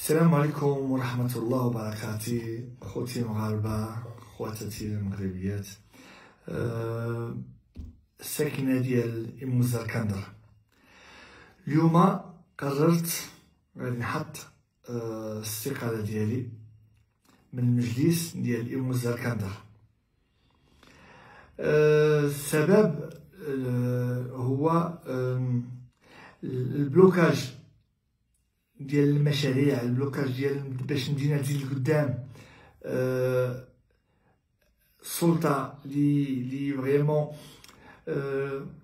السلام عليكم ورحمة الله وبركاته. خوتي المغاربة، خواتاتي المغربيات، الساكنة ديال إم الزركندر. اليوم قررت غادي نحط الاستقالة ديالي من المجلس ديال إم الزركندر. السبب هو البلوكاج ديال المشاريع، البلوكاج ديال باش المدينه تزيد لقدام. السلطه لي فريمون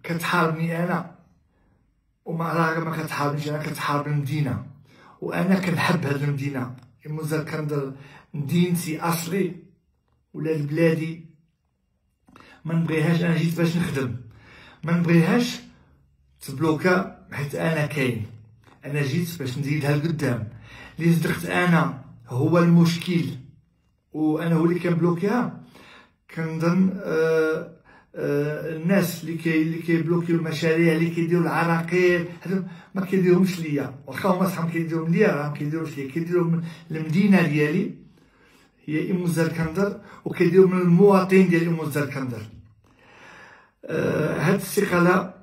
كتحاربني انا، وما راه ما كتحاربنيش انا، كتحارب المدينه. وانا كنحب هاد المدينه. إم الزركندر مدينتي اصلي، ولاد بلادي. ما نبغيهاش، انا جيت باش نخدم، ما نبغيهاش تبلوكا حيت انا كاين. انا جيت باش نزيدها لقدام. اللي صدقت انا هو المشكل، وانا هو اللي كنبلوكيها. كنظن الناس اللي كيبلوكيو المشاريع، اللي كيديروا العراقيل، هادو ما كيديروهمش ليا. واخا هما صحاب كيديروهم ليا، راه ما كيديروش ليا، كيديروهم المدينه ديالي هي إم الزركندر، وكيديروا من المواطن ديال إم الزركندر. هاد الاستقالة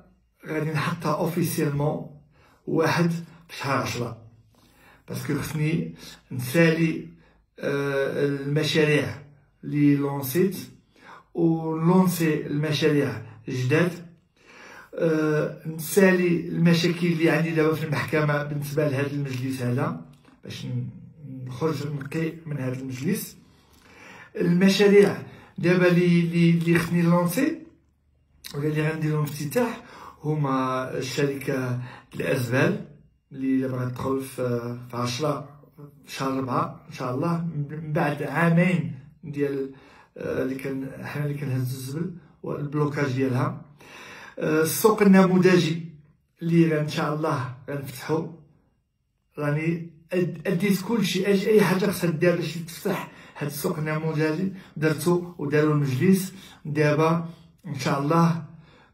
غادي نحطها اوفيسيلمون 1 شهر 10، باسكو خصني نسالي المشاريع اللي لونسيت، ولونسي المشاريع جداد. نسالي المشاكل اللي عندي دابا في المحكمة بالنسبة لهذا المجلس هذا، باش نخرج نقي من هذا المجلس. المشاريع دابا اللي خصني لونسي ولا اللي غنديرو افتتاح هما الشركة الأزبال اللي دابا غتدخل في 10 شهر 4 ان شاء الله، من بعد عامين ديال حنا اللي كنهزو الزبل والبلوكاج ديالها. السوق النموذجي اللي ان شاء الله غنفتحو، راني اديت كلشي، اي حاجه خصها دير باش يتفتح هاد السوق النموذجي درتو، ودارو المجلس. دابا ان شاء الله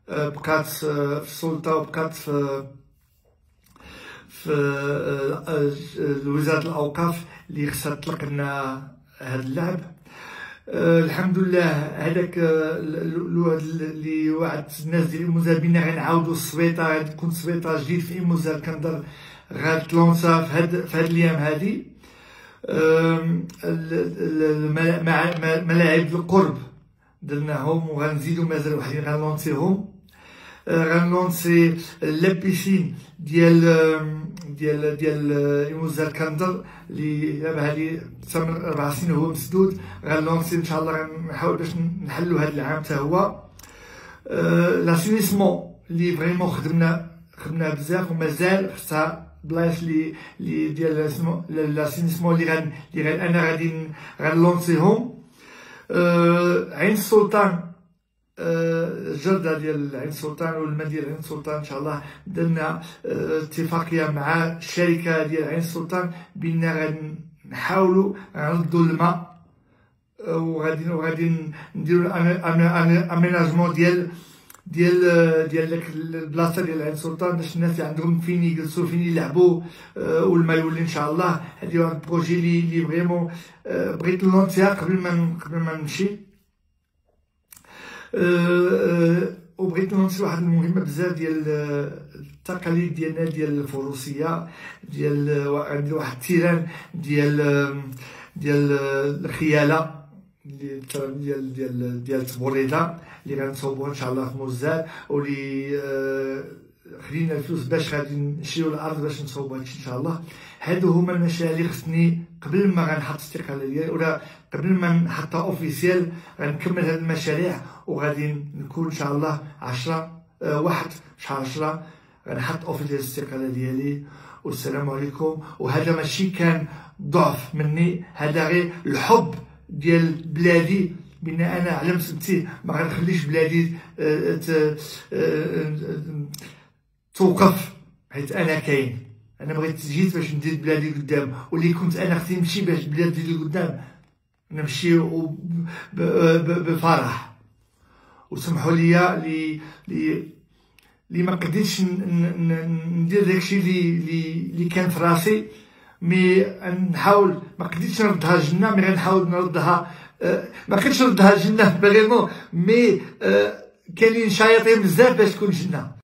بقات في السلطه، وبقات في وزارة الأوقاف اللي خصها تطلق لنا هاد اللعب. الحمد لله. هذاك اللي وعدت الناس ديال إم الزركندر بنا غنعاودو السبيطار، غادي تكون سبيطار جديد في إم الزركندر، غتلونسا في هاد الايام هادي. ملاعب القرب درناهم، وغنزيدو مازال وحدين غنلونسيهم. غنلونسي لابيسين ديال إم الزركندر اللي دابا هادي من 4 سنين هو مسدود. غنلونسي ان شاء الله، غنحاول باش نحلو هاد العام حتى هو. لاسينيسمون اللي فريمون خدمنا بزاف، ومازال خصها بلايص اللي ديال لاسينيسمون اللي انا غادي غنلونسيهم. عين السلطان، الجردة ديال عين السلطان والماء ديال عين السلطان ان شاء الله درنا اتفاقيه مع الشركه ديال عين السلطان بان غادي نحاولوا نردوا الماء، وغادي نديروا اميناجمون ديال داك البلاصه ديال عين السلطان، باش الناس عندهم فين يجلسوا، فين يلعبوا، والماء يولي ان شااء الله. هادي واحد البروجي اللي فريمون بغيت نلونسيها قبل ما نمشي. وبغيت ننصح واحد المهمه بزاف ديال التقاليد ديالنا ديال الفروسيه، ديال عندي واحد التيران ديال الخياله ديال تبوريده اللي غنصوبوها ان شاء الله في موزال، واللي خدينا الفلوس باش غادي نشريو الارض باش نصوبوا هادشي ان شاء الله. هادو هما المشاريع اللي خصني قبل ما غنحط الاستقاله ديالي، ولا قبل ما نحطها اوفيسيال غنكمل هاد المشاريع، وغادي نكون ان شاء الله 1 شهر 10 غنحط اوفيسيال الاستقاله ديالي. والسلام عليكم. وهذا ماشي كان ضعف مني، هذا غير الحب ديال بلادي، بان انا على مسمتي ما غنخليش بلادي توقف، حيت انا كاين. انا بغيت جيت باش ندير بلادي قدام، واللي كنت انا خصني نمشي باش بلادي اللي قدام نمشي بفرح. وسمحوا لي اللي ما قدرتش ندير داكشي اللي كان في راسي، مي نحاول ما قدرتش نردها الجنه، مي غنحاول نردها. ما قدرتش نردها الجنه فريمون، مي كاينين شياطين بزاف باش تكون جنه.